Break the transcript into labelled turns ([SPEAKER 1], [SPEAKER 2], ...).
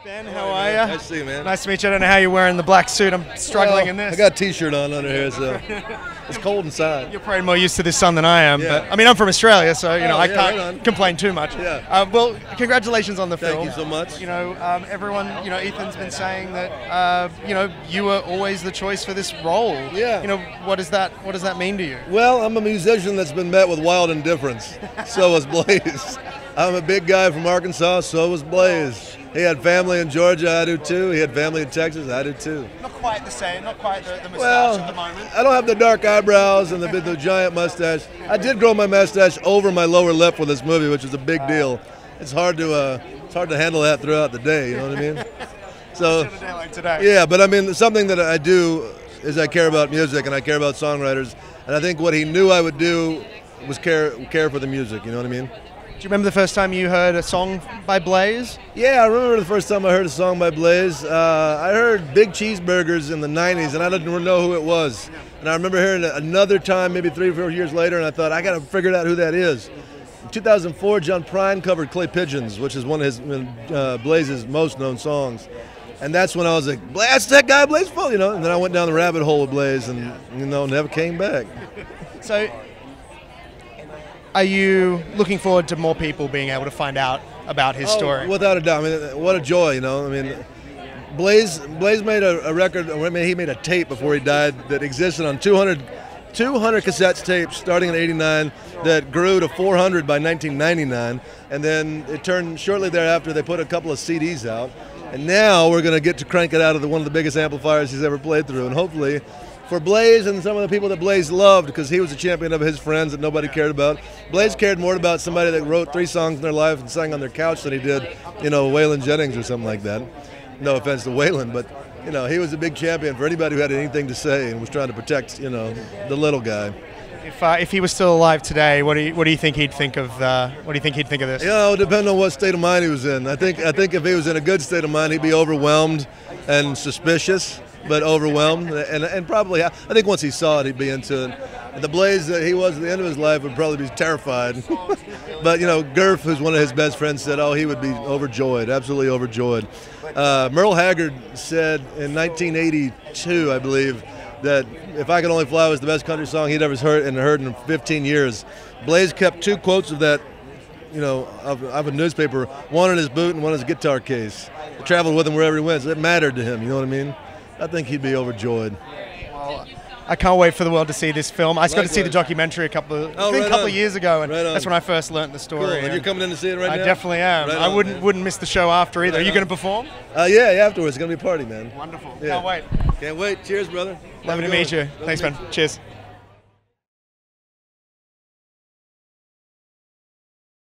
[SPEAKER 1] Ben, how are you?
[SPEAKER 2] Nice to see you, man.
[SPEAKER 1] Nice to meet you. I don't know how you're wearing the black suit. I'm struggling in this.
[SPEAKER 2] I got a t-shirt on under here, so it's cold inside.
[SPEAKER 1] You're probably more used to this sun than I am.
[SPEAKER 2] Yeah.
[SPEAKER 1] But I mean, I'm from Australia, so I can't
[SPEAKER 2] right
[SPEAKER 1] complain too much.
[SPEAKER 2] Yeah.
[SPEAKER 1] Well, congratulations on the film.
[SPEAKER 2] Thank you so much.
[SPEAKER 1] You know, everyone, Ethan's been saying that, you were always the choice for this role.
[SPEAKER 2] Yeah.
[SPEAKER 1] What does that mean to you?
[SPEAKER 2] Well, I'm a musician that's been met with wild indifference. So was Blaze. I'm a big guy from Arkansas, so was Blaze. He had family in Georgia, I do too. He had family in Texas, I do too.
[SPEAKER 1] Not quite the same, not quite the moustache at the moment.
[SPEAKER 2] I don't have the dark eyebrows and the giant mustache. I did grow my mustache over my lower lip for this movie, which is a big deal. It's hard to handle that throughout the day, you know what I mean? So,
[SPEAKER 1] a day like today.
[SPEAKER 2] yeah, but I mean, something that I do is I care about music and I care about songwriters, and I think what he knew I would do was care for the music, you know what I mean?
[SPEAKER 1] Do you remember the first time you heard a song by Blaze?
[SPEAKER 2] Yeah, I remember the first time I heard a song by Blaze. I heard Big Cheeseburgers in the 90s, and I didn't know who it was. And I remember hearing it another time, maybe 3 or 4 years later, and I thought, I got to figure out who that is. In 2004, John Prine covered Clay Pigeons, which is one of his Blaze's most known songs. And that's when I was like, that's that guy Blaze Foley, And then I went down the rabbit hole with Blaze and, never came back.
[SPEAKER 1] So, are you looking forward to more people being able to find out about his story?
[SPEAKER 2] Without a doubt. I mean, what a joy, I mean, Blaze made a record, he made a tape before he died that existed on 200 cassette tapes starting in '89 that grew to 400 by 1999. And then it turned, shortly thereafter, they put a couple of CDs out. And now we're going to get to crank it out of one of the biggest amplifiers he's ever played through. And hopefully, for Blaze and some of the people that Blaze loved, because he was a champion of his friends that nobody cared about. Blaze cared more about somebody that wrote 3 songs in their life and sang on their couch than he did, Waylon Jennings or something like that. No offense to Waylon, but, he was a big champion for anybody who had anything to say and was trying to protect, the little guy.
[SPEAKER 1] If he was still alive today, what do you think he'd think of? What do you think he'd think of this?
[SPEAKER 2] Depending on what state of mind he was in. I think if he was in a good state of mind, he'd be overwhelmed and suspicious, but overwhelmed, and probably, I think once he saw it, he'd be into it. And the Blaze that he was at the end of his life would probably be terrified. But, Gerf, who's one of his best friends, said, he would be overjoyed, absolutely overjoyed. Merle Haggard said in 1982, I believe, that If I Could Only Fly was the best country song he'd ever heard in 15 years. Blaze kept 2 quotes of that, of a newspaper, one in his boot and one in his guitar case. It traveled with him wherever he went, so it mattered to him, you know what I mean? I think he'd be overjoyed.
[SPEAKER 1] Well, I can't wait for the world to see this film. I just got to see the documentary a couple of years ago, and that's when I first learned the story.
[SPEAKER 2] Cool. And you're coming in to see it right now?
[SPEAKER 1] I definitely am.
[SPEAKER 2] Right
[SPEAKER 1] I wouldn't miss the show after either. Are you going to perform?
[SPEAKER 2] Yeah, afterwards. It's going to be a party, man.
[SPEAKER 1] Wonderful.
[SPEAKER 2] Yeah.
[SPEAKER 1] Can't wait.
[SPEAKER 2] Can't wait. Cheers, brother.
[SPEAKER 1] Lovely to meet you. Thanks, man. Cheers.